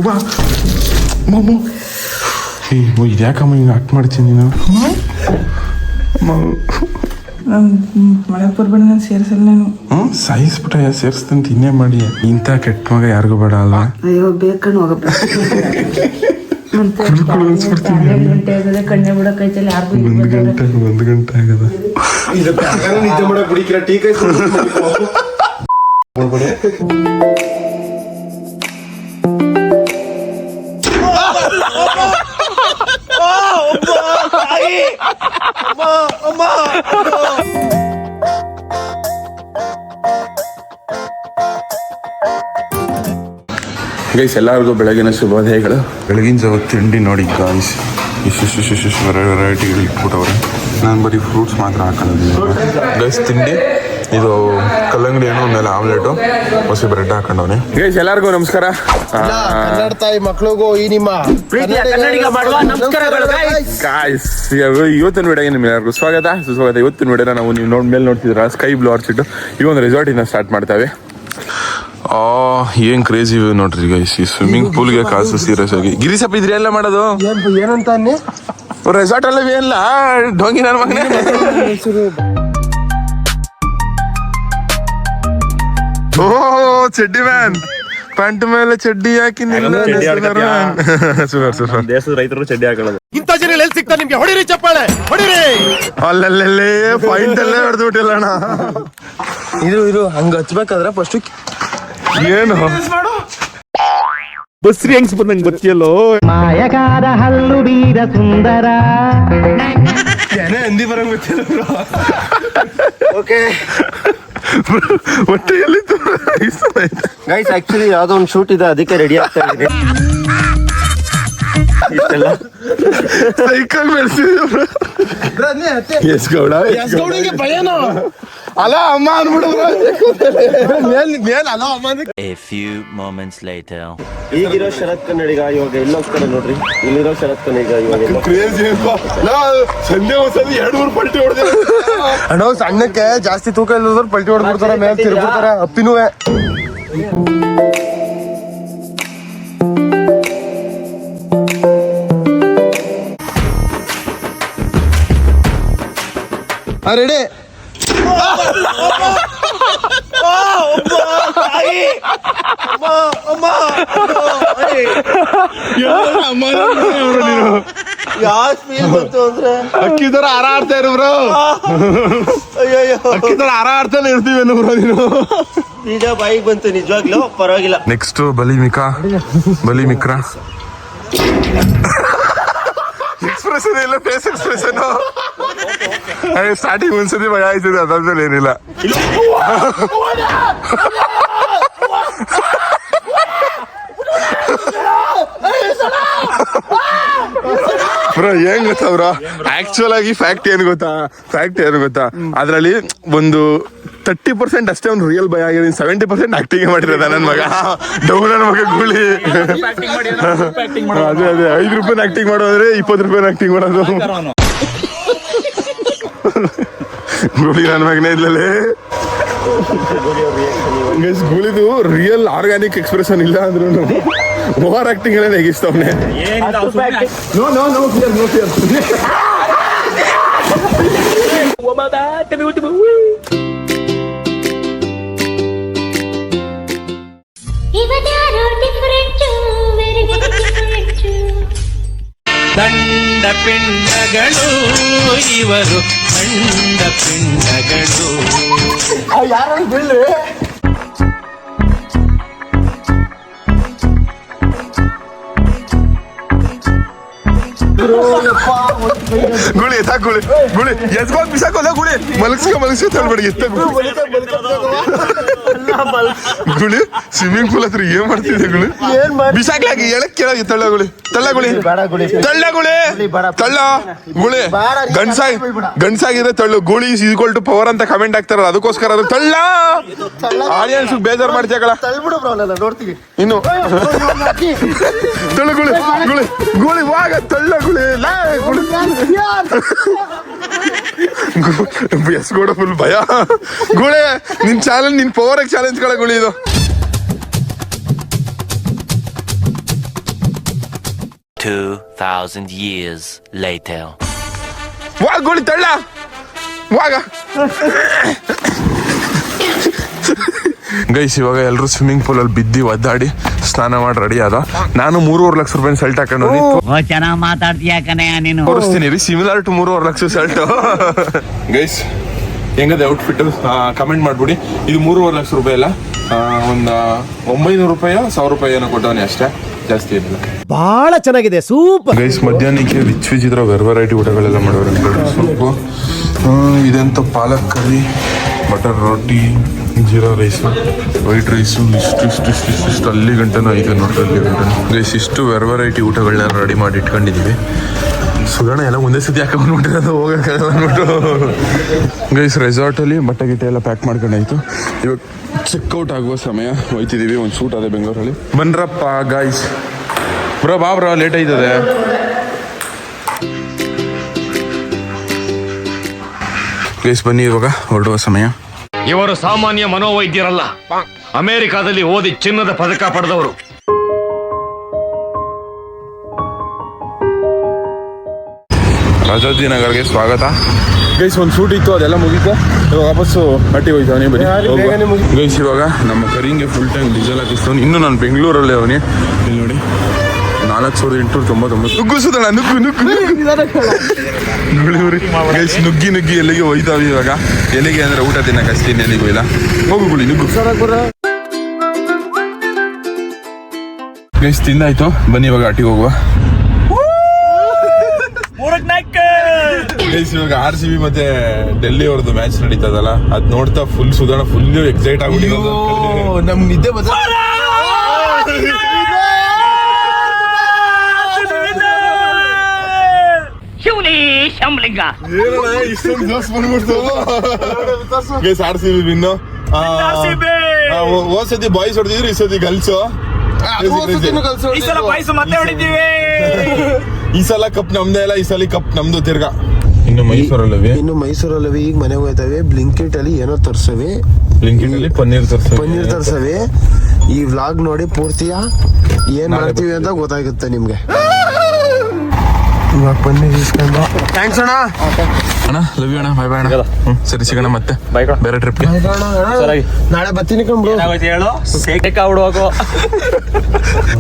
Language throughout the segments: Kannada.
ಬಾ ಇದ್ಯಾಕಮ್ಮ ಹಿಂಗೆ ಆಕ್ಟ್ ಮಾಡ್ತೀನಿ ನೀನು? ಮಳೆ ಬರ್ಬೇಡ, ನಾನು ಸೇರಿಸಲ್ಲ. ನಾನು ಸಾಯಿಸ್ಬಿಟ್ಟ ಸೇರಿಸ್ತಾನೆ ತಿನ್ನೇ ಮಾಡಿ. ಇಂಥ ಕೆಟ್ಟ ಮಗ ಯಾರಿಗೂ ಬೇಡ ಅಲ್ಲ. ಅಯ್ಯೋ ಬೇಕಣ್ಣು ಹೋಗಪ್ಪ. ಕಣ್ಣೆ ಬಿಡಕೈತಲ್ಲ ಯಾರಿಗೂ. 1 ಗಂಟೆ ಆಗದ. ಗೈಸ್ ಎಲ್ಲರಿಗೂ ಬೆಳಗಿನ ಶುಭೋದಯಗಳು. ಬೆಳಗಿನ ಜಾವ ತಿಂಡಿ ನೋಡಿ ಗಾಯ್ಸ್, ಇಷ್ಟು ವೆರೈಟಿಗಳು ಇಟ್ಬಿಟ್ಟವ್ರೆ. ನಾನು ಬರೀ ಫ್ರೂಟ್ಸ್ ಮಾತ್ರ ಹಾಕೊಳ್ಳೋದು ಗೈಸ್. ತಿಂಡಿ ಇದು ಕಲ್ಲಂಗಡಿ ಏನೋ ಮೇಲೆ ಆಮ್ಲೆಟು ಹೊಸಿ ಬ್ರೆಡ್ ಹಾಕೊಂಡವನೆ. ಗೈಸ್ ಎಲ್ಲರಿಗೂ ನಮಸ್ಕಾರ. ಕನ್ನಡ ತಾಯಿ ಮಕ್ಕಳಿಗೂ ಈ ನಿಮ್ಮ ಗಾಯ್ಸ್ ಇವತ್ತಿನ ವಿಡಿಯೋಗೆ ನಿಮ್ಗೆ ಎಲ್ಲರಿಗೂ ಸುಸ್ವಾಗತ. ಇವತ್ತಿನ ವಿಡಿಯೋನ ನಾವು ನೀವು ಮೇಲೆ ನೋಡ್ತಿದ್ರ ಸ್ಕೈ ಬ್ಲೂ ಆರ್ಚಿಡ್ ಈ ಒಂದು ರೆಸಾರ್ಟಿನ ಸ್ಟಾರ್ಟ್ ಮಾಡ್ತೇವೆ. ಏನ್ ಕ್ರೇಜಿ ವ್ಯೂ ನೋಡ್ರಿ ಗೈಸ್. ಈ ಸ್ವಿಮ್ಮಿಂಗ್ ಪೂಲ್ಗೆ ಕಾಸು ಸೀರಿಯಸ್ ಆಗಿ. ಗಿರಿಸಪ್ಪ ಇದ್ರಿ ಎಲ್ಲ ಮಾಡೋದು ಏನಂತ ರೆಸಾರ್ಟ್ ಅಲ್ಲ ಏನಿಲ್ಲ ಡೋಂಗಿ ನನ್ನ ಮಗನೇ. ಓ ಚಡ್ಡಿ ಮ್ಯಾನ್, ಪ್ಯಾಂಟ್ ಮೇಲೆ ಚಡ್ಡಿ ಹಾಕಿ ದೇಶದ ರೈತರು ಚಡ್ಡಿ ಹಾಕೊಳ್ಳೋದು. ಇಂಥ ಜನ ಎಲ್ಲಿ ಸಿಗ್ತಾರೆ ನಿಮ್ಗೆ? ಹೊಡಿರಿ ಚಪ್ಪಾಳೆ, ಹೊಡಿರಿ. ಅಲ್ಲಲ್ಲೇ ಪಾಯಿಂಟ್ ಅಲ್ಲೇ ಹೊಡೆದು ಬಿಟ್ಟಿಲ್ಲ ಅಣ್ಣ. ಇದು ಹಂಗ ಹಚ್ಬೇಕಾದ್ರೆ ಫಸ್ಟ್ ಏನು ಬಸ್ರಿ ಹೆಂಗ್ಸ್ ಬಂದಂಗೆ ಗೊತ್ತಿಯಲ್ಲೋ. ಮಾಯಗಾದ ಹಲ್ಲು ಬೀರ ಸುಂದರ ಏನೇ ಹಿಂದಿ ಬರಂಗ್ ಗೊತ್ತಿಲ್ಲ. ಓಕೆ ಹೊಟ್ಟೆ ಎಲ್ಲಿತ್ತು ಗೈಸ್? ಆಕ್ಚುಲಿ ಯಾವ್ದೋ ಒಂದು ಶೂಟ್ ಇದೆ, ಅದಕ್ಕೆ ರೆಡಿ ಆಗ್ತಾ ಇದೆ. ಸೈಕಲ್ ಬೆಳೆಸಿದ್ರು ಎಸ್ ಗೌಡ. ಭಯನೋ ಅಲ್ಲ ಅಮ್ಮ ಅನ್ಬಿಡುದ್ರ. A few moments later. ಈಗಿರೋ ಶರತ್ ಕನ್ನಡಿಗ ಇವಾಗ ಎಲ್ಲೋಗ್ತಾರೆ ನೋಡ್ರಿ. ಇಲ್ಲಿರೋ ಶರತ್ ಕನ್ನಡಿಗ ಇವಾಗ ಕ್ರೇಜಿ ಸಂಜೆ ಒಂದ್ಸಲ 2-3 ಪಲ್ಟಿ ಹೊಡೆದ ಅಣ್ಣ. ಸಣ್ಣಕ್ಕೆ ಜಾಸ್ತಿ ತೂಕ ಇಲ್ಲದ್ರು ಪಲ್ಟಿ ಹೊಡೆದ್ಬಿಡ್ತಾರ, ಮೇಲೆ ತಿರ್ಬಿಡ್ತಾರ ಅಪ್ಪಿನೂವೆ. ರೆಡಿ? ಅಕ್ಕಿದರ ಹಾರ ಆಡ್ತಾ ಇರು ಬ್ರೋ. ಅಕ್ಕಿದರ ಹಾರ ಆಡ್ತಾನೆ ಇರ್ತೀವಿ ಬ್ರೋ ನೀನು. ನಿಜ ಬಾಯಿಗೆ ಬಂತು, ನಿಜವಾಗ್ಲೂ ಪರವಾಗಿಲ್ಲ. ನೆಕ್ಸ್ಟ್ ಬಲಿ ಮಿಕ್ರಾ ಎಕ್ಸ್ಪ್ರೆಷನ್ ಇಲ್ಲ, ಫೇಸ್ ಎಕ್ಸ್ಪ್ರೆಷನ್. ಸ್ಟಾರ್ಟಿಂಗ್ ಒಂದ್ಸತಿ ಭಯ ಆಯ್ತದೆ, ಅದಾದ್ಮೇಲೆ ಏನಿಲ್ಲ. ಬ್ರೋ ಏನ್ ಗೊತ್ತಾ ಬ್ರೋ, ಆಕ್ಚುಲ್ ಆಗಿ ಫ್ಯಾಕ್ಟ್ ಏನು ಗೊತ್ತಾ, ಅದ್ರಲ್ಲಿ ಒಂದು 30% ಅಷ್ಟೇ ಒಂದು ರಿಯಲ್ ಭಯ ಆಗಿದೆ. 70% ಆಕ್ಟಿಂಗ್ ಮಾಡಿರೋದ ನನ್ನ ಮಗ. ಡೌನ್ ನನ್ನ ಮಗ ಗುಳಿ. ಅದೇ 5 ರೂಪಾಯಿ ಆಕ್ಟಿಂಗ್ ಮಾಡೋದ್ರೆ 20 ರೂಪಾಯಿ ಆಕ್ಟಿಂಗ್ ಮಾಡೋದು. ಗುಳಿ ನನ್ನ ಮಗನೇ ಇದ್ಲೇ. ಗುಳಿದು ರಿಯಲ್ ಆರ್ಗ್ಯಾನಿಕ್ ಎಕ್ಸ್ಪ್ರೆಷನ್ ಇಲ್ಲ ಅಂದ್ರೂ ಓವರ್ ಆಕ್ಟಿಂಗ್ ಎಲ್ಲ ನೆಗಿಸ್ತವನೆ. ದಂಡ ಪಿಂಡಗಳು ಇವರು, ದಂಡ ಪಿಂಡಗಳು. ಯಾರನ್ನು ಬೀಳ್ಳಿ? ಗುಳಿ ಗುಳಿ ಎತ್ಕೊಂಡ್ ಬಿಸಾಕೋಲ್ಲ. ಗುಳಿ ಮಲಗಿಸ್ಕೊ ತಳ್ಬೇಡಿ. ಗುಳಿ ಸ್ವಿಮ್ಮಿಂಗ್ ಪೂಲ್ ಹತ್ರ ಏನ್ ಮಾಡ್ತಿದ್ದೆ? ಗುಳಿ ಬಿಸಾಕ್ಲಾಗಿ ಎಳಕ್ ಕೇಳಾಗಿ ತಳ್ಳ ಗುಳಿ ಗುಳಿ ಗಂಡ್ಸಾಗಿದ್ರೆ ತಳ್ಳು. ಗುಳಿ ಈಕ್ವಲ್ ಟು ಪವರ್ ಅಂತ ಕಮೆಂಟ್ ಆಗ್ತಾರಲ್ಲ, ಅದಕ್ಕೋಸ್ಕರ ಅದು ತಳ್ಳ. ಆಡಿಯನ್ಸ್ ಬೇಜಾರ್ ಮಾಡ್ತೀಯಗಳ. ಇನ್ನು ತಳ್ಳು ಗುಳಿ ವಾಗ ತಳ್ಳ ಗುಳಿ. ಎಸ್ ಗೋಡ ಫುಲ್ ಭಯ. ಗುಳೆ ನಿನ್ ಚಾಲೆಂಜ್, ನಿನ್ ಪವರ್ ಚಾಲೆಂಜ್ ಗಳ ಗುಳಿ ಇದು. 2,000 years later. ವಾ ಗೋಳಿ ತಳ್ಳ ವಾಗ ಗೈಸ್ ಇವಾಗ ಎಲ್ಲರೂ ಸ್ವಿಮ್ಮಿಂಗ್ ಪೂಲ್ ಅಲ್ಲಿ ಬಿದ್ದು ಒದ್ದಾಡಿ ಸ್ನಾನ ಮಾಡಿ ರೆಡಿ ಆದ. ನಾನು 3.5 ಲಕ್ಷ ರೂಪಾಯಿ ಸಲ್ಟ್ ಹಾಕೊಂಡು ಚೆನ್ನಾಗ್ ಮಾತಾಡ್ತೀಯ ಕಣಯ್ಯ ನೀನು. ತೋರಿಸ್ತೀನಿ ರೀ, ಸಿಮಿಲರ್ ಟು 3.5 ಲಕ್ಷ ಸಲ್ಟ್. ಗೈಸ್ ಹೆಂಗದೆ ಔಟ್ಫಿಟ್ ಕಮೆಂಟ್ ಮಾಡ್ಬಿಡಿ. ಇದು 3.5 ಲಕ್ಷ ರೂಪಾಯಿ ಅಲ್ಲ, ಒಂದು 900 ರೂಪಾಯಿ 1000 ರೂಪಾಯಿ ಏನೋ ಕೊಟ್ಟವನಿ ಅಷ್ಟೇ, ಜಾಸ್ತಿ ಏನಿಲ್ಲ. ಬಹಳ ಚೆನ್ನಾಗಿದೆ, ಸೂಪರ್. ಗೈಸ್ ಮಧ್ಯಾಹ್ನಕ್ಕೆ ರಿಚ್ ವಿಚಿತ್ರ ವೆರೈಟಿ ಊಟಗಳೆಲ್ಲ ಮಾಡೋರು ಸ್ವಲ್ಪ. ಇದೆಂತ ಪಾಲಕ್ ಕರಿ, ಬಟರ್ ರೋಟಿ, ಜೀರಾ ರೈಸು, ವೈಟ್ ರೈಸು, ಇಷ್ಟು ಅಲ್ಲಿ ಗಂಟನೂ ಐತೆ ನೋಡ್ರಿ. ಅಲ್ಲಿ ಗಂಟೆ ಗೈಸ್ ಇಷ್ಟು ವೆರೈಟಿ ಊಟಗಳನ್ನ ರೆಡಿ ಮಾಡಿ ಇಟ್ಕೊಂಡಿದ್ದೀವಿ. ಸುಧಾರಣ ಎಲ್ಲ ಒಂದೇ ಸತಿ ಹಾಕೊಂಡ್ಬಿಟ್ಟಿರೋದು ಹೋಗಕ್ಕಾಗಲ್ಲ ಅಂದ್ಬಿಟ್ಟು. ಗೈಸ್ ರೆಸಾರ್ಟಲ್ಲಿ ಬಟ್ಟೆ ಗಿಟ್ಟೆ ಎಲ್ಲ ಪ್ಯಾಕ್ ಮಾಡ್ಕೊಂಡಾಯ್ತು. ಇವಾಗ ಚೆಕ್ಔಟ್ ಆಗುವ ಸಮಯ ಹೋಯ್ತಿದ್ದೀವಿ. ಒಂದು ಶೂಟ್ ಅದೇ ಬೆಂಗಳೂರಲ್ಲಿ. ಬನ್ರಪ್ಪ ಗಾಯ್ಸ್, ಬ್ರೋ ಬಾ ಬ್ರೋ, ಲೇಟ್ ಆಯ್ತದೆ. ಗೈಸ್ ಬನ್ನಿ, ಇವಾಗ ಹೊರಡುವ ಸಮಯ. ಇವರು ಸಾಮಾನ್ಯ ಮನೋವೈದ್ಯರಲ್ಲ, ಅಮೆರಿಕಾದಲ್ಲಿ ಓದಿ ಚಿನ್ನದ ಪದಕ ಪಡೆದವರು. ರಾಜಾಜಿನಗರ್ಗೆ ಸ್ವಾಗತ. ಗೈಸ್ ಒಂದು ಶೂಟ್ ಇತ್ತು, ಅದೆಲ್ಲ ಮುಗೀತು. ಇವಾಗ ವಾಪಸ್ಸು ಹಟ್ಟಿ ಹೋಯ್ತಾವನಿ. ಬರೀ ಗೈಸ್ ಇವಾಗ ನಮ್ಮ ಕರಿಂಗೆ ಫುಲ್ ಟೈಮ್ ಡೀಸೆಲ್ ಹಾಕಿಸ್ತವನು. ಇನ್ನು ನಾನು ಬೆಂಗಳೂರಲ್ಲೇ ಅವನಿ. ಇಲ್ಲಿ ನೋಡಿ 4899. ನುಗ್ಗು ಸುಧಣ, ನುಗ್ಗು ಗೈಸ್ ನುಗ್ಗಿ ಎಲ್ಲಿಗೆ ಹೋಯ್ತಾವ ಇವಾಗ. ಎಲ್ಲಿಗೆ ಅಂದ್ರೆ ಊಟ ತಿನ್ನಕ್ಕೆ ಅಷ್ಟೇ, ಎಲ್ಲಿಗೂ ಇಲ್ಲ. ಹೋಗು ಗುಳಿ ನುಗ್ಗು. ಗೈಸ್ ತಿಂದಾಯ್ತು, ಬನ್ನಿ ಇವಾಗ ಹಟ್ಟಿಗೆ ಹೋಗುವ. ಗೈಸ್ ಇವಾಗ RCB ಮತ್ತೆ ಡೆಲ್ಲಿ ಅವ್ರದ್ದು ಮ್ಯಾಚ್ ನಡೀತದಲ್ಲ, ಅದ್ ನೋಡ್ತಾ ಫುಲ್ ಸುಧಾರಣ ಫುಲ್ ಎಕ್ಸೈಟ್ ಆಗ್ಬಿಟ್ಟಿರೋದು. ನಮ್ ನಿದ್ದೆ ಗೈಸ್ RCB ವಿನ್ನು. ಹೋದ್ ಸತಿ ಬಾಯ್ಸ್ ಹೊಡೆದಿದ್ರು, ಈ ಸತಿ ಗರ್ಲ್ಸು. ಈ ಸಲ ಕಪ್ ನಮ್ದೇ ಅಲ್ಲ, ಈ ಸಲ ಕಪ್ ನಮ್ದು ತಿರ್ಗಾ. ಇನ್ನು ಮೈಸೂರಲ್ಲವಿ ಈಗ ಮನೆಗೆ ಹೋಯ್ತವೆ. ಬ್ಲಿಂಕಿಟ್ ಅಲ್ಲಿ ಏನೋ ತರ್ಸವೆ, ಬ್ಲಿಂಕಿಟ್ ಅಲ್ಲಿ ಪನ್ನೀರ್ ತರ್ಸವೆ. ಈ ವ್ಲಾಗ್ ನೋಡಿ ಪೂರ್ತಿಯ ಏನ್ ಮಾಡ್ತೀವಿ ಅಂತ ಗೊತ್ತಾಗುತ್ತೆ ನಿಮ್ಗೆ. ಇವಾಗ ಪನ್ನೀರ್ ಇಸ್ಕೊಂಡು ಥ್ಯಾಂಕ್ಸ್ ಅಣ್ಣ. ಲವ್ ಯು ಅಣ್ಣ, ಬಾಯ್ ಬಾಯ್ ಅಣ್ಣ. ಸರಿ ಸಿಗೋಣ ಮತ್ತೆ ಬೇರೆ ಟ್ರಿಪ್ಗೆ. ನಾಳೆ ಬರ್ತೀನಿ ಕಂಬ್ರು.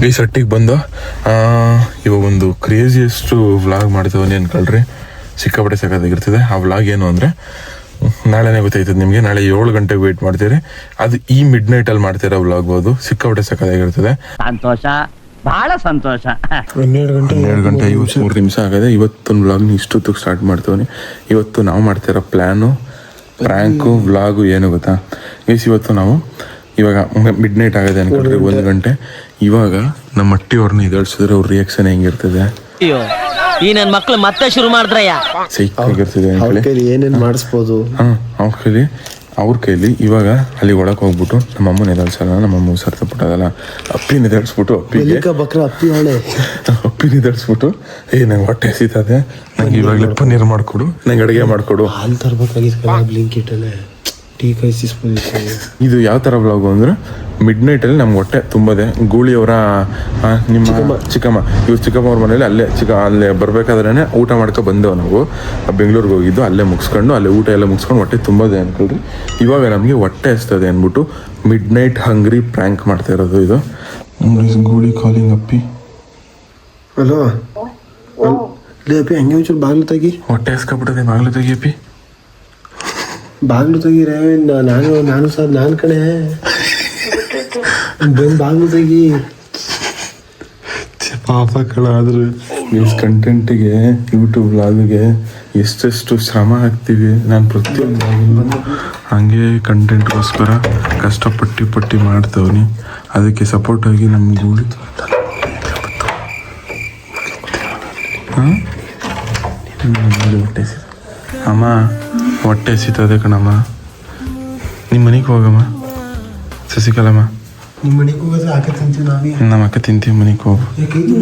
ಈ ಸಟ್ಟಿಗೆ ಬಂದು ಇವಾಗ ಒಂದು ಕ್ರೇಜಿಯಸ್ಟ್ ವ್ಲಾಗ್ ಮಾಡ್ತೇವೆ ಅನ್ಕೊಳ್ರಿ. ಸಿಕ್ಕಾಪಟ್ಟೆ ಸಾಕಾಗಿರ್ತದೆ. ಆ ವ್ಲಾಗ್ ಏನು ಅಂದರೆ ನಾಳೆನೇ ಗೊತ್ತಾಯ್ತದೆ ನಿಮಗೆ. ನಾಳೆ 7 ಗಂಟೆಗೆ ವೇಟ್ ಮಾಡ್ತೀರಿ. ಅದು ಈ ಮಿಡ್ ನೈಟಲ್ಲಿ ಮಾಡ್ತೀರಾ ವ್ಲಾಗ್. ಅದು ಸಿಕ್ಕಾಪಟ್ಟೆ ಸಾಕಾಗಿರ್ತದೆ. ಸಂತೋಷ, ಬಹಳ ಸಂತೋಷ. 12 ಗಂಟೆ 53 ನಿಮಿಷ ಆಗದೆ. ಇವತ್ತೊಂದು ವ್ಲಾಗ್ನ ಇಷ್ಟೊತ್ತಿಗೆ ಸ್ಟಾರ್ಟ್ ಮಾಡ್ತೇವೆ. ಇವತ್ತು ನಾವು ಮಾಡ್ತಿರೋ ಪ್ಲ್ಯಾನು, ಪ್ರ್ಯಾಂಕು, ವ್ಲಾಗು ಏನು ಗೊತ್ತಾ ಗೈಸ್? ಇವತ್ತು ನಾವು ಇವಾಗ ಮಿಡ್ ನೈಟ್ ಆಗದೆ ಅನ್ಕೊಂಡ್ರೆ 1 ಗಂಟೆ. ಇವಾಗ ನಮ್ಮ ಅಟ್ಟಿಯವ್ರನ್ನ ಎದುರಿಸಿದ್ರೆ ಅವ್ರ ರಿಯಾಕ್ಷನ್ ಹೆಂಗಿರ್ತದೆ? ಈ ನನ್ನ ಮಕ್ಳು ಮತ್ತೆ ಶುರು ಮಾಡಿದ್ರಯ್ಯ. ಸೈಕ್ ಆಗಿರ್ತದೆ ಅನ್ಕೊಳ್ಳಿ. ಏನೇನ್ ಮಾಡಿಸ್ಬೋದು ಅವ್ರ ಕೈಲಿ ಇವಾಗ ಅಲ್ಲಿ ಒಳಗೆ ಹೋಗ್ಬಿಟ್ಟು ನಮ್ಮ ಅಮ್ಮನ ಎದಾಳ್ಸಲ್ಲ. ನಮ್ಮ ಅಮ್ಮ ಹುಷಾರ್ತಬಿಟ್ಟದಲ್ಲ, ಅಪ್ಪಿನ ಎದಾಳ್ಸ್ಬಿಟ್ಟು ಅಪ್ಪಿನ ಎದಾಳ್ಸ್ಬಿಟ್ಟು ನಂಗೆ ಹೊಟ್ಟೆ ಹಸಿತದೆ, ನಂಗೆ ಇವಾಗಲೇ ಪನ್ನೀರ್ ಮಾಡಿಕೊಡು, ನಂಗೆ ಅಡುಗೆ ಮಾಡಿಕೊಡು. ಹಾಲು ತರ್ಬೇಕಾಗಿತ್ತು ಬ್ಲಿಂಕಿಟ್ ಅಲ್ಲೇ. ಟೀ ಕಾಯಿಸ್ಬೋದು. ಇದು ಯಾವ ಥರ ವ್ಲಾಗು ಅಂದರೆ ಮಿಡ್ ನೈಟಲ್ಲಿ ನಮ್ಗೆ ಹೊಟ್ಟೆ ತುಂಬದೆ. ಗೂಳಿಯವರ ನಿಮ್ಮ ಚಿಕ್ಕಮ್ಮ ಅವ್ರ ಮನೇಲಿ ಅಲ್ಲೇ ಬರಬೇಕಾದ್ರೆ ಊಟ ಮಾಡ್ಕೊ ಬಂದೆವು ನಾವು. ಬೆಂಗಳೂರಿಗೆ ಹೋಗಿದ್ದು, ಅಲ್ಲೇ ಮುಗಿಸ್ಕೊಂಡು ಅಲ್ಲೇ ಊಟ ಎಲ್ಲ ಮುಗಿಸ್ಕೊಂಡು ಹೊಟ್ಟೆ ತುಂಬದೆ ಅನ್ಕೊಳ್ರಿ. ಇವಾಗ ನಮಗೆ ಹೊಟ್ಟೆ ಹಸ್ತದೆ ಅಂದ್ಬಿಟ್ಟು ಮಿಡ್ ನೈಟ್ ಹಂಗ್ರಿ ಪ್ರ್ಯಾಂಕ್ ಮಾಡ್ತಾ ಇರೋದು ಇದು. ಗೂಳಿ ಕಾಲಿಂಗ್ ಅಪ್ಪಿ. ಹಲೋ ಅಪ್ಪಿ, ಹಂಗೆ ಒಂಚೂರು ಬಾಗ್ಲು ತೆಗಿ. ಹೊಟ್ಟೆ ಹಸ್ಕೊಬಿಟ್ಟದೆ, ಬಾಗ್ಲು ತೆಗಿ ಅಪ್ಪಿ. ಬಾಗ್ಲು ತೆಗೀರೆ. ನಾನು ಸರ್ ನಾನು ಕಣೆ ಬಂದು ಬಾಗ್ಲು ತೆಗಿ. ಪಾಪ ಕಳಾದ್ರೆ ನ್ಯೂಸ್ ಕಂಟೆಂಟಿಗೆ, ಯೂಟ್ಯೂಬ್ ವ್ಲಾಗಿಗೆ ಎಷ್ಟೆಷ್ಟು ಶ್ರಮ ಹಾಕ್ತೀವಿ. ನಾನು ಪ್ರತಿಯೊಂದು ಹಂಗೆ ಕಂಟೆಂಟ್ಗೋಸ್ಕರ ಕಷ್ಟಪಟ್ಟು ಮಾಡ್ತವನಿ. ಅದಕ್ಕೆ ಸಪೋರ್ಟ್ ಆಗಿ ನಮ್ಗೆ ಗೂಳಿ ಅಮ್ಮ ಹೊಟ್ಟೆ ಹಸಿತದೆ ಕಣಮ್ಮ. ನಿಮ್ಮ ಮನೆಗೆ ಹೋಗಮ್ಮ ಶಶಿಕಲಮ್ಮ. ನಿಮ್ಮ ಮನೆಗೆ ಹೋಗೋದ್ರೆ ಅಕ್ಕ ತಿಂತೀವಿ ನಾವೇ. ನಮ್ಮ ಅಕ್ಕ ತಿಂತೀವಿ, ಮನೆಗೆ ಹೋಗು.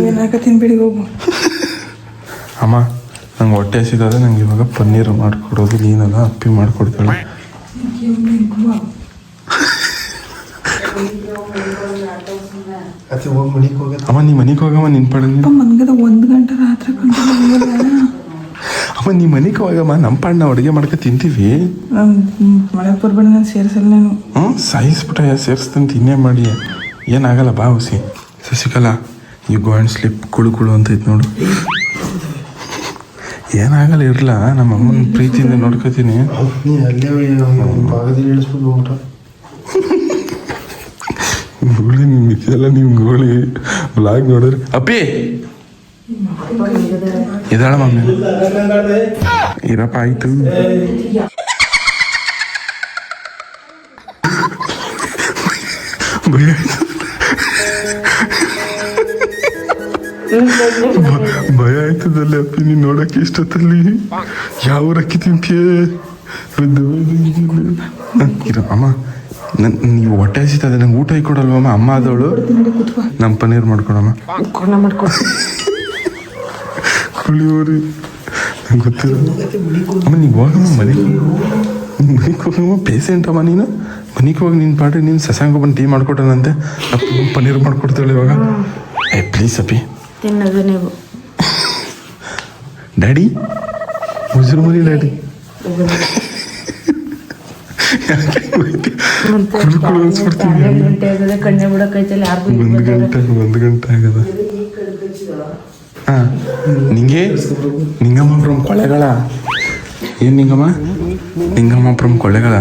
ಏನಾಕ ತಿನ್ಬೇಡಿ ಹೋಗು. ಅಮ್ಮ ನಂಗೆ ಹೊಟ್ಟೆ ಹಸಿತದೆ, ನಂಗೆ ಇವಾಗ ಪನ್ನೀರ್ ಮಾಡಿಕೊಡೋದು ನೀನಲ್ಲ, ಅಪ್ಪಿ ಮಾಡಿಕೊಡ್ತಾಳೆ. ಅತಿ ಹೋಗಿ ಮನಿಗೆ ಹೋಗೋದು. ಅಮ್ಮ ನೀ ಮನೆಗೆ ಹೋಗಮ್ಮ ನಿನ್ ಪಡಂಗ. ಮನ್ಗದ 1 ಗಂಟೆ ರಾತ್ರಿ ಅಮ್ಮ ನೀ ಮನೆಗೆ ಹೋಗಮ್ಮ, ನಮ್ಮ ಪಾಡ್ನ ಅಡುಗೆ ಮಾಡ್ಕೊ ತಿಂತೀವಿ. ಮಳೆ ಬರ್ಬೇಡ, ನಾನು ಸೇರಿಸಲ್ಲ. ನಾನು ಸಾಯಿಸ್ಬಿಟ್ಟ ಸೇರಿಸ್ತಾನೆ ತಿನ್ನೇ ಮಾಡಿ, ಏನಾಗಲ್ಲ ಬಾ ಹುಸಿ. Shashikala you go and slip. ಕುಳು ಅಂತ ಐತೆ ನೋಡು, ಏನಾಗಲ್ಲ ಇರಲ್ಲ. ನಮ್ಮ ಅಮ್ಮನ ಪ್ರೀತಿಯಿಂದ ನೋಡ್ಕೋತೀನಿ. ನೀ ಅಲ್ಲೇ ಭಾಗದಲ್ಲಿ ಇಳಿಸ್ಬೋದು ಊಟ. ಗೋಳಿ ನಿಮ್ಗೆಲ್ಲ ನಿಮ್ಮ ಗೋಳಿ ಬ್ಲಾಗ್ ನೋಡಿದ್ರೆ ಅಪ್ಪಿ ಇದಾಳ ಮಮ್ಮಿ ಇರಪ್ಪ ಆಯ್ತು. ಭಯ ಆಯ್ತದಲ್ಲಿ ಅಪ್ಪಿ ನೀನ್ ನೋಡಕ್ಕೆ ಇಷ್ಟೊತ್ತಲ್ಲಿ ಯಾವ ಅಕ್ಕಿ ತಿಂತೀಯ ಅಮ್ಮ. ನೀವು ಹೊಟ್ಟೆ ಹಸಿತದೆ, ನಂಗೆ ಊಟ ಕೊಡಲ್ವಮ್ಮ. ಅಮ್ಮ ಆದವಳು ನಮ್ಮ ಪನ್ನೀರ್ ಮಾಡ್ಕೊಡಮ್ಮ. ಕುಳಿಯೋರಿ ನಂಗೆ ಗೊತ್ತಿಲ್ಲ. ಅಮ್ಮ ನೀವು ಹೋಗಮ್ಮ ಮನೆಗೆ ಹೋಗಮ್ಮ. ಪೇಸೆಂಟ್ ಅಮ್ಮ ನೀನು ಮನೆಗೆ ಹೋಗಿ ನಿನ್ನ ಪಾಟ್ರಿ ನೀನು ಶಶಾಂಕ ಬಂದು ಟೀ ಮಾಡ್ಕೊಟ್ಟನಂತೆ. ಅಪ್ಪ ಪನ್ನೀರ್ ಮಾಡ್ಕೊಡ್ತಾಳೆ ಇವಾಗ. ಪ್ಲೀಸ್ ಅಪ್ಪಿ ತಿನ್ನೋದು ನೀವು. ಡ್ಯಾಡಿ ಮುಜುರು ಮನಿ ಡ್ಯಾಡಿ ಕಣ್ಣೆ ಬಿಡಕೈತಲ್ಲ ಯಾರಿಗೂ. 1 ಗಂಟೆ ಆಗದ. ಹಾಂ ನಿಂಗಮ್ಮ ಫ್ರಮ್ ಕೊಳ್ಳೆಗಳ. ಏನು ನಿಂಗಮ್ಮ ಫ್ರಮ್ ಕೊಳ್ಳೆಗಳ.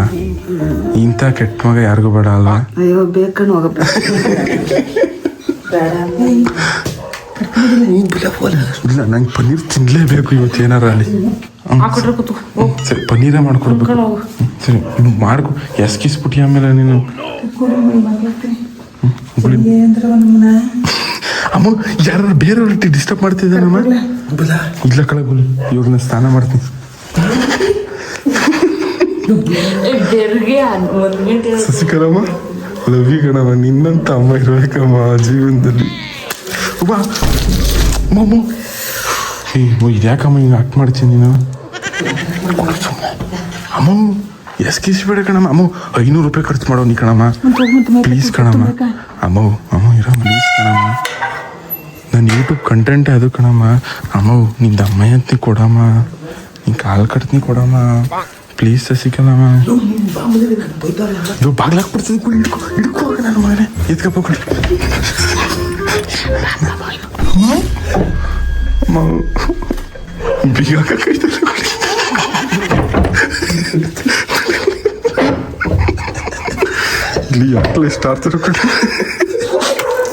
ಇಂಥ ಕೆಟ್ಟ ಮಗ ಯಾರಿಗೂ ಬೇಡ ಅಲ್ವಾ? ಅಯ್ಯೋ ಬೇಕಣ್ಣ ಹೋಗಪ್ಪ. ಇಲ್ಲ ನಂಗೆ ಪನ್ನೀರ್ ತಿನ್ಲೇಬೇಕು ಇವತ್ತು ಏನಾರ ಅಲ್ಲಿ. ಸರಿ ಪನ್ನೀರೇ ಮಾಡ್ಕೊಡ್ಬೇಕು. ಸರಿ ಮಾಡ್ಕೊ ಎಸ್ಕಿಸ್ಬಿಟ್ಟಿ ಆಮೇಲೆ ನೀನು. ಅಮ್ಮ ಯಾರು ಬೇರೆಯವ್ರ ಡಿಸ್ಟರ್ಬ್ ಮಾಡ್ತಿದ್ದಾನಮ್ಮ. ಇಲ್ಲ ಕಳಗುಲಿ ಇವಾಗ ನಾನು ಸ್ನಾನ ಮಾಡ್ತೀನಿ. ಶಶಿಕಲಮ್ಮ ಲವ್ ಯು ಕಣಮ್ಮ. ನಿನ್ನಂತ ಅಮ್ಮ ಇರ್ಬೇಕಮ್ಮ ಜೀವನದಲ್ಲಿ. ಮಮ್ಮು ಇದ್ಯಾಕಮ್ಮ ಹಿಂಗೆ ಆಕ್ಟ್ ಮಾಡ್ತೀನಿ ನೀನು. ಅಮ್ಮ ಎಸ್ಕಿಸ್ಬೇಡ ಕಣಮ್ಮ. ಅಮ್ಮ 500 ರೂಪಾಯಿ ಖರ್ಚು ಮಾಡೋ ನೀ ಕಣಮ್ಮ. ಪ್ಲೀಸ್ ಕಣಮ್ಮ. ಅಮ್ಮ ಇರೋ ಪ್ಲೀಸ್ ಕಣಮ್ಮ. ನನ್ನ ಯೂಟ್ಯೂಬ್ ಕಂಟೆಂಟ್ ಅದು ಕಣಮ್ಮ. ಅಮ್ಮ ನಿಂದ ಅಮ್ಮಯ್ಯ ಅಂತ ಕೊಡಮ್ಮ, ನಿನ್ ಕಾಲು ಕಟ್ತೀನಿ ಕೊಡಮ್ಮ ಪ್ಲೀಸ್. ಶಶಿಕಲಮ್ಮ ಇದು ಬಾಗ್ಲಾಕ್ಬಿಡ್ತದೆ. ಹಿಡ್ಕೋ ನನ್ನ ಮಗನೇ ಎತ್ಕಪ್ಪ ಕೊಡಿ. ಬೀಗ ಕೈತಲ್ಲ ಕೊಡಿ. ಇಲ್ಲಿ ಯಾಕಲೆ ಸ್ಟಾರ್ ತರ ಕೊಡಿ.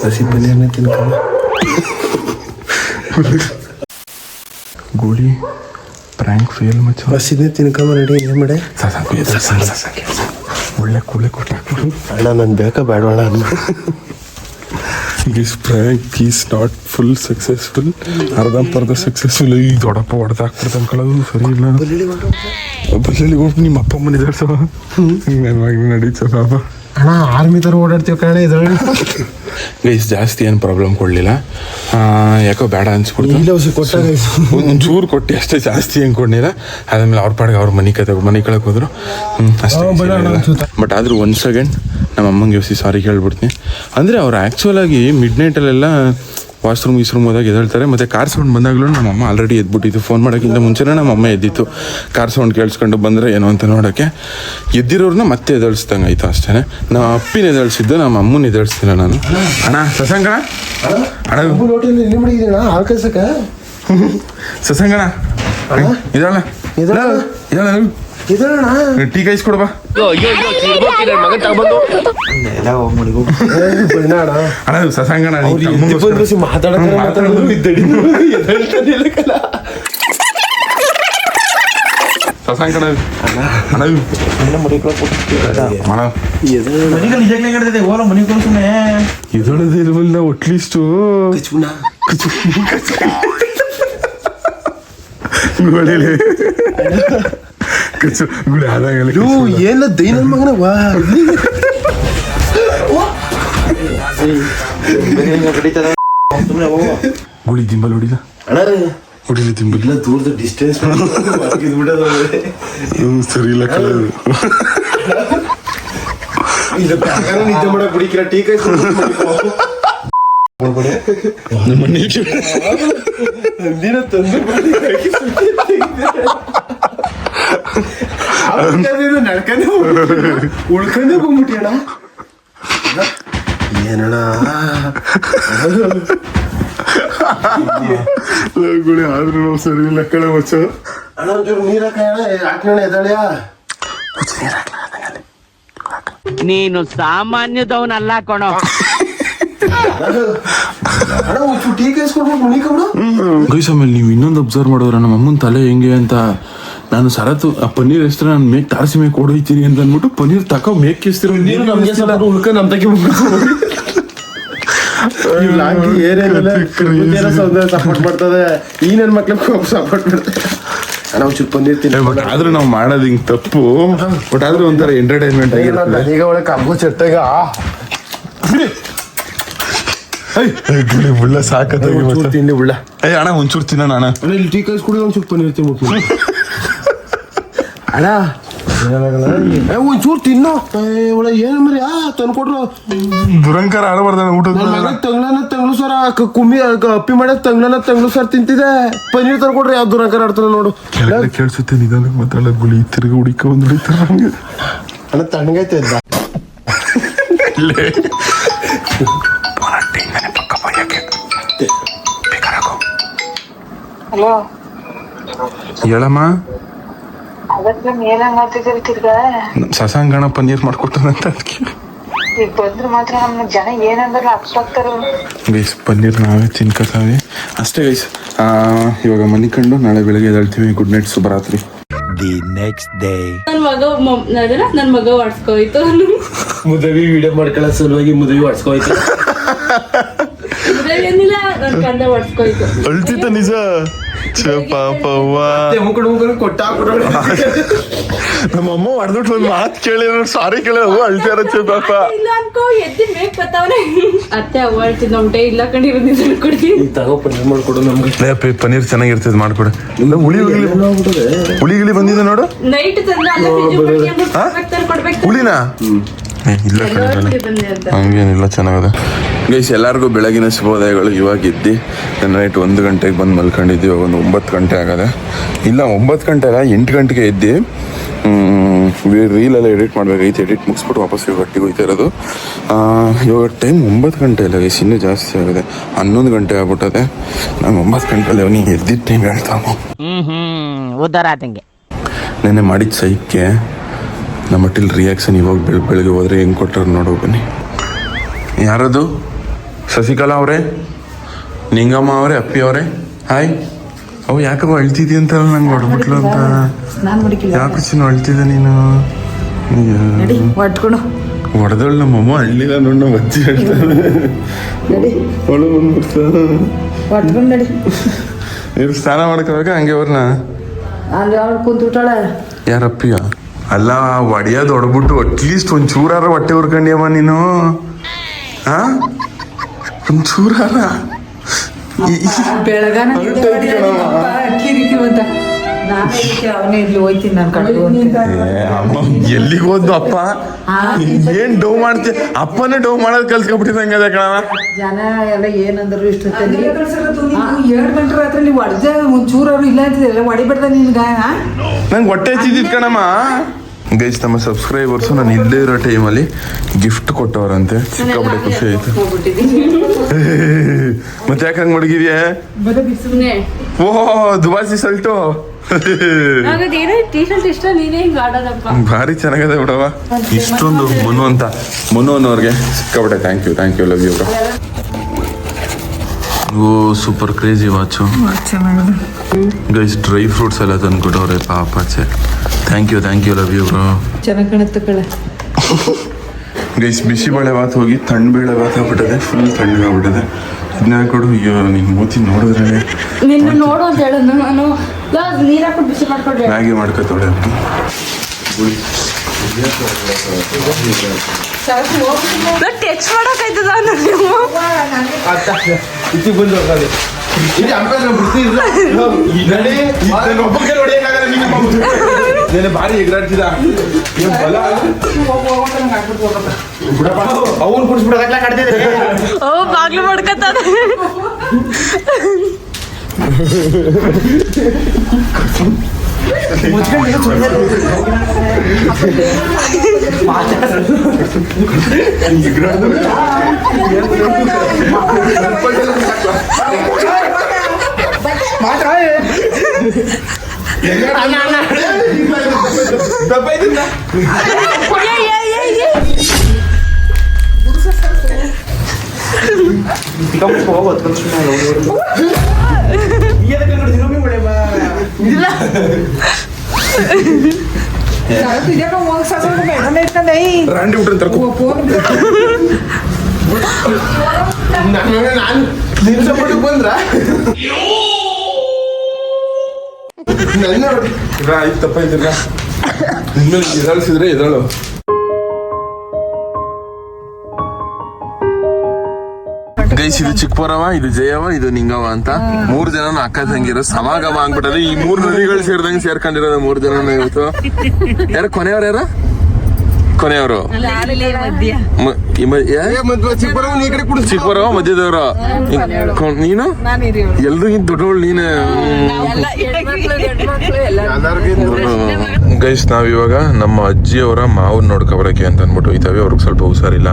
ಹಸಿ ಪನ್ನೀರ್ನ ತಿನ್ಕೊಂಡು ಗೋಳಿ ಪ್ರ್ಯಾಂಕ್ ಫೇಲ್ ಮಚ್ಚ. ಹಸಿನೇ ತಿನ್ಕೊಂಬ ರೆಡಿ. ಏನು ಮಾಡಿ ಒಳ್ಳೆ ಕೂಳೆ ಕೊಟ್ಟಾಕ್ಬಿಡು. ಅಣ್ಣ ನಾನು ಬೇಕಾ ಬೇಡವಣ್ಣ ಅನ್ನ. This prank is not full successful. ಅರ್ಧಂಪರ್ಧ ಸಕ್ಸಸ್ಫುಲ್. ಈ ದೊಡ್ಡಪ್ಪ ಹೊಡೆದಾಕ್ಬಿಡ್ತಾನೆ ಕಳೋದು ಸರಿ ಇಲ್ಲ. ಬಲ್ಲಿ ಹೋಗಿ ನಿಮ್ಮ ಅಪ್ಪ ಅಮ್ಮನ ಇದಾಡ್ಸವ. ನನ್ನ ಮಗನ ನಡೀತ ಪಾಪ. ಅಣ್ಣ ಆರ್ಮಿ ಥರ ಓಡಾಡ್ತೀವಿ ಕಣ ಇದ್ರಲ್ಲಿ. ಗೈಸ್ ಜಾಸ್ತಿ ಏನು ಪ್ರಾಬ್ಲಮ್ ಕೊಡಲಿಲ್ಲ. ಯಾಕೋ ಬೇಡ ಅನ್ಸ್ಬಿಡ್ತು. ಕೊಟ್ಟಾಗ ಒಂಚೂರು ಕೊಟ್ಟು ಅಷ್ಟೇ, ಜಾಸ್ತಿ ಏನು ಕೊಡಲಿಲ್ಲ. ಅದಾದ್ಮೇಲೆ ಅವ್ರ ಪಾಡಿಗೆ ಅವ್ರ ಮನೆ ಕೆಳಗೆ ಹೋದ್ರು ಅಷ್ಟೇ. ಬಟ್ ಆದರೂ 1 ಸೆಕೆಂಡ್ ನಮ್ಮ ಅಮ್ಮಂಗೆ ಯೋಸಿ ಸಾರಿ ಕೇಳ್ಬಿಡ್ತೀನಿ. ಅಂದರೆ ಅವ್ರು ಆ್ಯಕ್ಚುಲಾಗಿ ಮಿಡ್ ನೈಟಲ್ಲೆಲ್ಲ ವಾಶ್ರೂಮ್ ಹೋದಾಗ ಎದ್ದೇಳ್ತಾರೆ. ಮತ್ತು ಕಾರ್ ಸೌಂಡ್ ಬಂದಾಗಲೂ ನಮ್ಮ ಅಮ್ಮ ಆಲ್ರೆಡಿ ಎದ್ಬಿಟ್ಟಿತ್ತು. ಫೋನ್ ಮಾಡೋಕ್ಕಿಂತ ಮುಂಚೆನೇ ನಮ್ಮ ಅಮ್ಮ ಎದ್ದಿತ್ತು. ಕಾರ್ ಸೌಂಡ್ ಕೇಳಿಸ್ಕೊಂಡು ಬಂದರೆ ಏನೋ ಅಂತ ನೋಡೋಕ್ಕೆ. ಎದ್ದಿರೋರನ್ನ ಮತ್ತೆ ಎದ್ದೇಳಿಸ್ದಂಗೆ ಆಯಿತು ಅಷ್ಟೇ. ನಮ್ಮ ಅಪ್ಪಿನ ಎದ್ದೇಳಿಸಿದ್ದು, ನಮ್ಮ ಅಮ್ಮನ ಎದ್ದೇಳಿಸ್ತಿಲ್ಲ ನಾನು. ಅಣ್ಣ ಶಶಾಂಕಣ ಅಣ್ಣ ಇಲ್ಲಿ ಮಾಡಿದ್ದೀಣ ಹಾಲು ಕಳ್ಸಕ್ಕ. ಶಶಾಂಕಣ ಇದಲ್ಲ ಇದಣ್ಣ ಟೀ ಕಾಯಿಸ್ಕೊಡ್ಬಾ. ಅಣ್ಣ ಶಶಾಂಕಣ ಶಶಾಂಕಣ ಅಣ್ಣ ಇದೊಳದೇ ಇಲ್ವಲ್ಲ ಅಟ್ಲೀಸ್ಟು. ಗೋಳಿಲಿ ಕಚ್ಚು ಗುಳಿ ಆದಾಗಲ್ಲ. ಏನ ದೈ ನನ್ನ ಮಗನ ವಾ. ಗುಳಿ ದಿಂಬಲ್ ಹೊಡಿದ ಹೊಡಿಲಿ ದಿಂಬಲ್. ದೂರದ ಡಿಸ್ಟೆನ್ಸ್ ಸರಿ ಇಲ್ಲ ಕಳೆದು. ನಿದ್ದೆ ಮಾಡಕ್ ಬಿಡಿಕಿರ ಟೀ ಕೈ ದಿನ ತಂದು ನಡ್ಕೊಂಡೆ ಉಳ್ಕೊಂಡೆ ಬಂದ್ಬಿಟ್ಟಿ ಅಣ್ಣ. ಏನಣ್ಣ ಆದ್ರೂ ನಾವು ಸರಿ ಇಲ್ಲ ಕಡೆ ಮಚ್ಚ. ಅಣ್ಣ ಒಂಚೂರು ನೀರ್ ಹಾಕೋಣ ಎದ್ದಾಳ್ಯಾ. ನೀನು ಸಾಮಾನ್ಯದವನಲ್ಲ ಕಣೋ. ಅಣ್ಣ ಒಂಚೂರು ಟೀ ಕೈಸ್ಕೊಡ್ಬೇಕು ಮುನಿಕಬಿಡು. ಗೈಸ್ ಆಮೇಲೆ ನೀವು ಇನ್ನೊಂದು ಅಬ್ಸರ್ವ್ ಮಾಡೋರ ನಮ್ಮ ಅಮ್ಮನ ತಲೆ ಹೆಂಗೆ ಅಂತ. ನಾನು ಸರತ್ತು ಆ ಪನ್ನೀರ್ ಹೆಸ್ರು ನಾನು ಮೇಕ್ ತಾರಸಿ ಮೇಕ್ ಹೊಡೋಯ್ತೀನಿ ಅಂತ ಅಂದ್ಬಿಟ್ಟು ಪನ್ನೀರ್ ತಕೋ ಮೇಕ್ ಎಸ್ತಿರೋ ನೀರು ನಮ್ಗೆ ಉಳ್ಕೊಂಡು ನಮ್ ತಕ್ಕೆ ಸಪೋರ್ಟ್ ಮಾಡ್ತದೆ. ಈ ನನ್ ಮಕ್ಳಿಗೆ ಸಪೋರ್ಟ್ ಮಾಡ್ತದೆ. ಅಣ್ಣ ಒಂಚೂರು ಪನ್ನೀರ್ ತಿನ್ನ. ಬಟ್ ಆದ್ರೂ ನಾವು ಮಾಡೋದು ಹಿಂಗ್ ತಪ್ಪು. ಬಟ್ ಆದ್ರೂ ಒಂಥರ ಎಂಟರ್ಟೈನ್ಮೆಂಟ್ ಆಗಿರುತ್ತೆ. ಈಗ ಒಳ್ಳೆ ಕಬ್ಬು ಚಟ್ಟಾಗ ಬುಳ್ಳ ಸಾಕತ್ತಾಗಿ ತಿಂಡಿ ಬುಳ್ಳ. ಅಣ್ಣ ಒಂಚೂರು ತಿನ್ನೋಣ ಅಣ್ಣ. ಇಲ್ಲಿ ಟೀ ಕೈಸ್ ಕುಡಿದು ಒಂಚೂರು ಪನ್ನೀರ್ ತಿನ್ಬಿಟ್ಟು ಅಣ್ಣ ಒಂಚೂರು ತಿನ್ನೋ. ಏನ್ ಮರಿ ತಂದ್ಕೊಟ್ರು ದುರಂಕಾರ ಆಡಬಾರ್ದ ಊಟದ ತಂಗ್ಳು ಸರ್ ಕುಮ್ಮಿ ಅಪ್ಪಿ ಮಾಡಕ್ ತಂಗ್ಳು ಸರ್ ತಿಂತಿದೆ. ಪನ್ನೀರ್ ತಂದ್ಕೊಟ್ರೆ ಯಾವ್ದು ದುರಂಕಾರ ಆಡ್ತಾನೆ ನೋಡು. ಕೇಳಿಸುತ್ತೆ ನಿಧಾನಕ್ಕೆ ಮಾತಾಡೋದು ಗುಳಿ ತಿರ್ಗಿ ಹುಡಿಕ ಒಂದು ಹೊಡಿತಾರೆ ನಮ್ಗೆ. ಅಣ್ಣ ತಣ್ಣಗೈತೆ ಹಲೋ ಹೇಳಮ್ಮ. ಅದಕ್ಕೆ ಏನಾಗ ಮಾಡ್ತಿದ್ದೀರಿ ತಿರ್ಗಾ? ಸಸಾಂಗಣ ಪನ್ನೀರ್ ಮಾಡ್ಕೊಟ್ಟದಂತ ಅದಕ್ಕೆ ಈಗ ಬಂದ್ರೆ ಮಾತ್ರ ನಮ್ಮ ಜನ ಏನಂದ್ರೆ ಅಪ್ಪ ಆಗ್ತಾರ. ಗೈಸ್ ಪನ್ನೀರ್ ನಾವೇ ತಿನ್ಕೋತಾವೆ ಅಷ್ಟೇ ಗೈಸ್. ಇವಾಗ ಮನಿಕೊಂಡು ನಾಳೆ ಬೆಳಗ್ಗೆ ಎದ್ದೇಳ್ತೀವಿ. ಗುಡ್ ನೈಟ್, ಶುಭರಾತ್ರಿ. The next day. ನನ್ ಮಗ ಹೊಡ್ಸ್ಕೋಯ್ತು. ಮುದವಿ ವಿಡಿಯೋ ಮಾಡ್ಕೊಳ್ಳೋ ಸಲುವಾಗಿ ಮುದವಿ ಹೊಡ್ಸ್ಕೋಯ್ತು. ಏನಿಲ್ಲ ನನ್ ಕಂದ ಹೊಡ್ಸ್ಕೋಯ್ತು. ಅಳ್ತಿತ್ತ ನಿಜ ಪಾಪವ್ವ. ನಮ್ಮಮ್ಮ ಹೊಡೆದ್ಬಿಟ್ಟು ಒಂದು ಮಾತು ಕೇಳಿ ಸಾರಿ ಕೇಳಿ ಅಳ್ತಾರ ಪಾಪ. ಇಲ್ಲ ಅನ್ಕೋ ಎದ್ದಿ ಮೇಕ್ ಬತ್ತಾವನೆ. ಅತ್ತೆ ಅವಾಳ್ತಿದ್ ನಮ್ಟೆ ಇಲ್ಲ ಕಂಡಿರೋ ನಿಜ ಕೊಡ್ತೀನಿ. ತಗೋ ಪನ್ನೀರ್ ಮಾಡ್ಕೊಡು ನಮ್ಗೆ. ಪನ್ನೀರ್ ಚೆನ್ನಾಗಿರ್ತದೆ ಮಾಡ್ಕೊಡೆ. ಹುಳಿ ಗಿಳಿ ಬಂದಿದೆ ನೋಡು. ನೈಟ್ ತಂದ್ರೆ ಕೊಡ್ಬೇಕು. ಹುಳಿನಾ? ಇಲ್ಲ ಹಂಗೇನಿಲ್ಲ, ಚೆನ್ನಾಗದ. ಗೈಸ್ ಎಲ್ಲರಿಗೂ ಬೆಳಗಿನ ಶುಭೋದಯಗಳು. ಇವಾಗ ಇದ್ದು ನೈಟ್ 1 ಗಂಟೆಗೆ ಬಂದು ಮಲ್ಕೊಂಡಿದ್ವಿ. ಇವಾಗ ಒಂದು 9 ಗಂಟೆ ಆಗದೆ. ಇಲ್ಲ 9 ಗಂಟೆ ಅಲ್ಲ, 8 ಗಂಟೆಗೆ ಎದ್ದು ರೀಲೆಲ್ಲ ಎಡಿಟ್ ಮಾಡ್ಬೇಕಾಗಿತ್ತು. ಎಡಿಟ್ ಮುಗಿಸ್ಬಿಟ್ಟು ವಾಪಸ್ ಇವಾಗ ಒಟ್ಟಿಗೆ ಹೋಗ್ತಾ ಇರೋದು. ಇವಾಗ ಟೈಮ್ 9 ಗಂಟೆ ಇಲ್ಲ ಗೈಸ್, ಇನ್ನೂ ಜಾಸ್ತಿ ಆಗಿದೆ. 11 ಗಂಟೆ ಆಗ್ಬಿಟ್ಟದೆ. ನಾನು 9 ಗಂಟೆಲ್ಲಿ ಅವನಿಗೆ ಎದ್ದಿದ್ದ ಟೈಮ್ ಹೇಳ್ತಾವು. ಉದ್ದಾರ ಆತಂಗೆ ನೆನ್ನೆ ಮಾಡಿದ ಸೈಕ್ಕೆ ನಮ್ಮ ಮಟ್ಟಿಲ್ ರಿಯಾಕ್ಷನ್ ಇವಾಗ ಬೆಳಗ್ಗೆ ಹೋದ್ರೆ ಹೆಂಗೆ ಕೊಟ್ಟರು ನೋಡೋ ಬನ್ನಿ. ಯಾರದು? ಶಶಿಕಲಾ ಅವರೇ, ನಿಂಗಮ್ಮ ಅವರೇ, ಅಪ್ಪಿ ಅವರೇ, ಹಾಯ್. ಅವು ಯಾಕೋ ಅಳ್ತಿದ್ದಿ ಅಂತ ನಂಗೆ ಹೊಡ್ಬಿಟ್ಲು ಅಂತ. ಯಾಕೆ ಚಿನ್ನ ಅಳ್ತಿದ್ದೆ ನೀನು? ಹೊಡೆದಳು ನಮ್ಮಮ್ಮ. ಹಳ್ಳಿಲ್ಲ ನೋಡಿ ನಮ್ಮ ಅಜ್ಜಿ ಹೇಳ್ತಾರೆ. ಅವಳು ಬಂದ್ಬಿಡ್ತ ನೀವು ಸ್ನಾನ ಮಾಡ್ಕೋಬೇಕ ಹಂಗೆ ಅವ್ರನ್ನ. ಯಾರಪ್ಪಿಯ? ಅಲ್ಲ, ಒಡೆಯೋದು ಹೊಡ್ಬಿಟ್ಟು ಅಟ್ಲೀಸ್ಟ್ ಒಂಚೂರಾರ ಹೊಟ್ಟೆ ಹುರ್ಕೊಂಡಿಯಮ್ಮ ನೀನು. ಒಂಚೂರಾರ ಎಲ್ಲಿಗೆ ಹೋದ್ದು ಅಪ್ಪ? ಏನ್ ಡೌ ಮಾಡ್ತೀಯ? ಅಪ್ಪನೇ ಡೌ ಮಾಡೋದು ಕಲ್ತ್ಕೊಬಿಟ್ಟಿದಂಗದ ಕಣವ. ಜನ ಎಲ್ಲ ಏನಂದ್ರು ಇಷ್ಟ 2 ಗಂಟೆ ರಾತ್ರಿ ನೀವು ಹೊಡೆದ ಒಂಚೂರು ಇಲ್ಲ ಅಂತಿದ್ರಲ್ಲ, ಹೊಡಿಬೇಡ್ದ ನಿನ್ಗ. ನಂಗೆ ಹೊಟ್ಟೆ ಹಚ್ಚಿದ್ದಿತ್ತು ಕಣಮ್ಮ. ಗೈಸ್ ನಮ್ಮ ಸಬ್ಸ್ಕ್ರೈಬರ್ಸು ನಾನು ಇಲ್ಲೇ ಇರೋ ಟೈಮಲ್ಲಿ ಗಿಫ್ಟ್ ಕೊಟ್ಟವ್ರಂತೆ. ಸಿಕ್ಕಾಪಟ್ಟೆ ಖುಷಿ ಆಯ್ತು. ಮತ್ತೆ ಯಾಕೆ ಹಂಗೆ ಮಡಗಿದ್ಯಾ? ಓಹೋ ದುಬಾಸಿ ಸಲ್ಟು. ಭಾರಿ ಚೆನ್ನಾಗಿದೆ ಬಿಡವ. ಇಷ್ಟೊಂದು ಮನು ಅನ್ನೋರ್ಗೆ ಸಿಕ್ಕಾಪಟ್ಟೆ thank you love you. Oh super crazy watch. Guys dry fruits ಎಲ್ಲ ತಂದ್ಕೊಟ್ಟವ್ರೆ ಪಾಪಾಚೆ. Thank you love you bro. ಚೆನ್ನಾಗಿ ಕಾಣುತ್ತೆ ಕಳೆ. ಗೈಸ್ ಬಿಸಿಬೇಳೆ ಭಾತ್ ಹೋಗಿ ತಣ್ಣಬೇಳೆ ಭಾತ್ ಆಗ್ಬಿಟ್ಟಿದೆ. ಫುಲ್ ತಣ್ಣಗಾಗ್ಬಿಟ್ಟಿದೆ. ಇದನ್ನ ಕೊಡು. ಅಯ್ಯೋ ನಿನ್ ಮೂತಿ ನೋಡಿದ್ರೆ ನಿನ್ನ ನೋಡು ಅಂತ ಹೇಳಿದ್ರು ನಾನು. ನೀರ್ ಹಾಕೊಂಡು ಬಿಸಿ ಮಾಡ್ಕೊಂಡ್ರೆ ಮ್ಯಾಗಿ ಮಾಡ್ಕೊತಾಳೆ. ಟೆಕ್ಸ್ಟ್ ಮಾಡಕ್ಕಾಯ್ತದ ಇತ್ತಿಗೆ ಬಂದು ಇಲ್ಲಿ ಅಂಪೇರ್ ಬಿಡ್ತಿ ಇಲ್ಲ ನಡಿ ಒಬ್ಬ ಕೈ ಹೊಡೆಯಕ್ಕಾಗಲ್ಲ ನೀನು ಭಾರಿ ಎಗರಾಡ್ತಿದ ಬಲ ಅವ್ನು ಕುಡಿಸ್ಬಿಡೋದಕ್ಲ ಕಾಡ್ತಿದೆ ಓ ಬಾಗ್ಲು ಮಾಡ್ಕತ್ತಾನ ರಾಂಡಿ ಬಿಟ್ರೆ ತರ್ಕೊ ನಾನು ನಿಮಿಷ ಬಿಟ್ಟಿಗೆ ಬಂದ್ರ ನನ್ನ ಆಯ್ತು ತಪ್ಪಾಯ್ತಿರ ಇನ್ಮೇಲೆ ಎದಾಳಿಸಿದ್ರೆ ಎದಾಳು ಗೈಸ್ ಇದು ಚಿಕ್ಕಪುರವ, ಇದು ಜಯವ, ಇದು ನಿಂಗವ ಅಂತ 3 ಜನ ಅಕ್ಕ ತಂಗಿರು ಸಮಾಗಮ ಆಗ್ಬಿಟ್ಟದೆ. ಈ 3 ನದಿಗಳು ಸೇರ್ದಂಗೆ ಸೇರ್ಕೊಂಡಿರೋದು 3 ಜನ ಇವತ್ತು. ಯಾರು ಕೊನೆಯವ್ರು? ಯಾರು ಕೊನೆಯವರು? ಚಿಕ್ಕಪುರವ ಮಧ್ಯದವರು. ನೀನು ಎಲ್ರಿಗಿಂತ ದೊಡ್ಡವಳು ನೀನು. ಗೈಸ್ ನಾವಿವಾಗ ನಮ್ಮ ಅಜ್ಜಿಯವರ ಮಾವನ್ ನೋಡ್ಕೊಬರಕ್ಕೆ ಅಂತ ಅಂದ್ಬಿಟ್ಟು ಇದ್ದಾವೆ. ಅವ್ರಿಗೆ ಸ್ವಲ್ಪ ಹುಷಾರಿಲ್ಲ.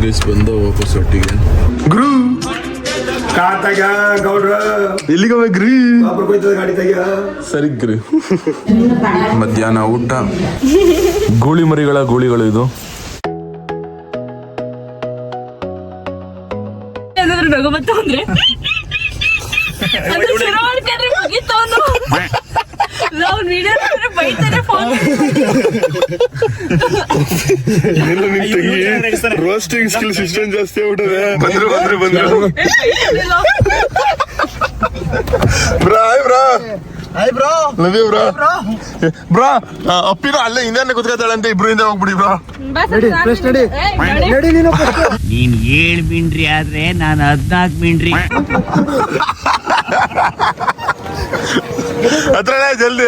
ಗೈಸ್ ಬಂದ ವಾಪಸ್ ಒಟ್ಟಿಗೆ. ಗುರು ಎಲ್ಲಿಗೆ ಗ್ರೀ ಸರಿ ಗ್ರೀ. ಮಧ್ಯಾಹ್ನ ಊಟ ಗೂಳಿ ಮರಿಗಳ ಗೂಳಿಗಳು. ಇದು ನಗಮತ್ತ ಅಂದ್ರೆ ಶುರು ಮಾಡ್ಕೊಂಡ್ರೆ ಮುಗೀತು ಅವನು. ನಾವು ವಿಡಿಯೋ ಬೈತಾರೆ ಫೋನ್. ರೋಸ್ಟಿಂಗ್ ಸ್ಕಿಲ್ಸ್ ಇಷ್ಟೊಂದು ಜಾಸ್ತಿ ಆಗ್ಬಿಟ್ಟದೆ. ಬಂದ್ರು ಬ್ರಾ ಅಪ್ಪಿನ ಅಲ್ಲೇ ಹಿಂದೆ ಕುತ್ಕೊತಾಳಂತೆ. ಇಬ್ರು ಹಿಂದೆ ಹೋಗ್ಬಿಡಿ ಬ್ರಾ. ನೀನ್ 7 ಮಿಂಡ್ರಿ ಆದ್ರೆ ನಾನು 14 ಮಿಂಡ್ರಿ. ಜಲ್ದಿ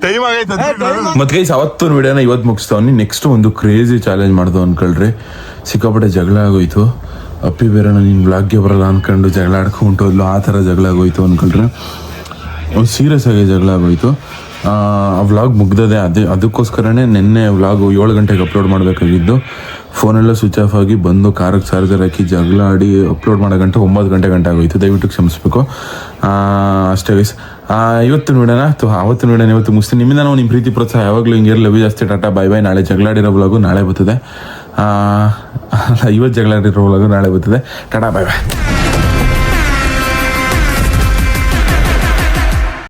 ಟೈಮ್ ಆಗೈತೆ. ಮತ್ತೆ ಗೈಸ್ ಅವತ್ತು ವಿಡಿಯೋನ ಇವತ್ತು ಮುಗಿಸ್ತಾವ್ನಿ. ನೆಕ್ಸ್ಟ್ ಒಂದು ಕ್ರೇಜಿ ಚಾಲೆಂಜ್ ಮಾಡ್ದು ಅನ್ಕೊಳ್ರಿ. ಸಿಕ್ಕಾಪಟ್ಟೆ ಜಗಳ ಆಗೋಯ್ತು. ಅಪ್ಪಿ ಬೇರೆ ನೀನು ಬ್ಲಾಗ್ಗೆ ಬರಲ್ಲ ಅನ್ಕೊಂಡು ಜಗಳ ಆಡ್ಕೊಂಡ್ಲು. ಆ ಥರ ಜಗಳ ಆಗೋಯ್ತು ಅನ್ಕೊಳ್ರಿ. ಒಂದು ಸೀರಿಯಸ್ ಆಗಿ ಜಗಳ ಆಗೋಯ್ತು. ಆ ವ್ಲಾಗ್ ಮುಗ್ದದೆ. ಅದಕ್ಕೋಸ್ಕರನೇ ನಿನ್ನೆ ವ್ಲಾಗ್ 7 ಗಂಟೆಗೆ ಅಪ್ಲೋಡ್ ಮಾಡಬೇಕಾಗಿದ್ದು. ಫೋನೆಲ್ಲ ಸ್ವಿಚ್ ಆಫ್ ಆಗಿ ಬಂದು ಕಾರಿಗೆ ಚಾರ್ಜರ್ ಹಾಕಿ ಜಗಳ ಆಡಿ ಅಪ್ಲೋಡ್ ಮಾಡೋ ಗಂಟೆ 9 ಗಂಟೆ ಆಗೋಯ್ತು. ದಯವಿಟ್ಟು ಕ್ಷಮಿಸ್ಬೇಕು. ಅಷ್ಟೇ ಗೈಸ್. ಇವತ್ತಿನ ವಿಡಿಯೋನ ಆವತ್ತಿನ ವಿಡಿಯೋನ ಇವತ್ತು ಮುಗಿಸ್ತೀನಿ. ನಿಮ್ಮಿಂದ ನಾವು ನಿಮ್ಮ ಪ್ರೀತಿ ಪ್ರೋತ್ಸಾಹ ಯಾವಾಗಲೂ ಹಿಂಗೆ ಲವ್ ಜಾಸ್ತಿ. Tata bye bye. ನಾಳೆ ಜಗಳಾಡಿರೋ ವ್ಲಾಗು ನಾಳೆ ಬರ್ತದೆ. ಇವತ್ತು ಜಗಳಾಡಿರೋ ವ್ಲಾಗು ನಾಳೆ ಬರ್ತದೆ. Tata bye bye.